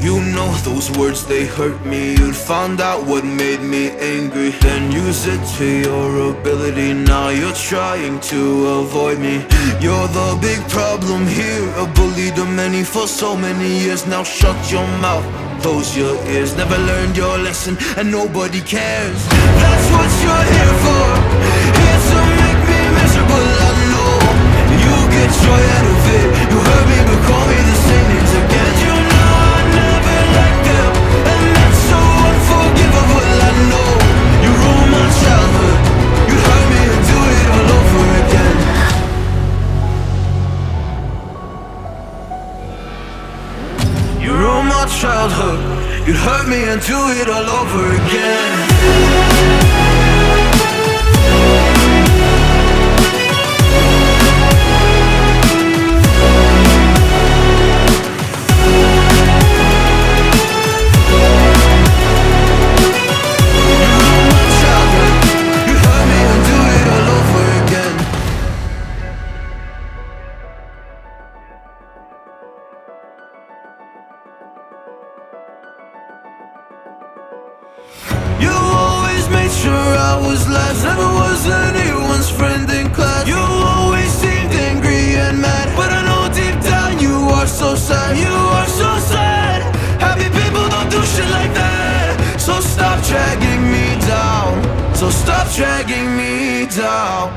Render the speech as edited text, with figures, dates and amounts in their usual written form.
You know those words, they hurt me. You'd found out what made me angry, then use it to your ability. Now you're trying to avoid me. You're the big problem here, a bully to many for so many years. Now shut your mouth, close your ears. Never learned your lesson and nobody cares. That's what you're here for, here to make me miserable. I know you get joy out of it. You hurt me but call me the same names again. You know I never liked them, and that's so unforgivable. I know you ruined my childhood. You hurt me and do it all over again. You ruined my childhood. You'd hurt me and do it all over again. You always made sure I was last, never was anyone's friend in class. You always seemed angry and mad, but I know deep down you are so sad. You are so sad. Happy people don't do shit like that. So stop dragging me down, so stop dragging me down.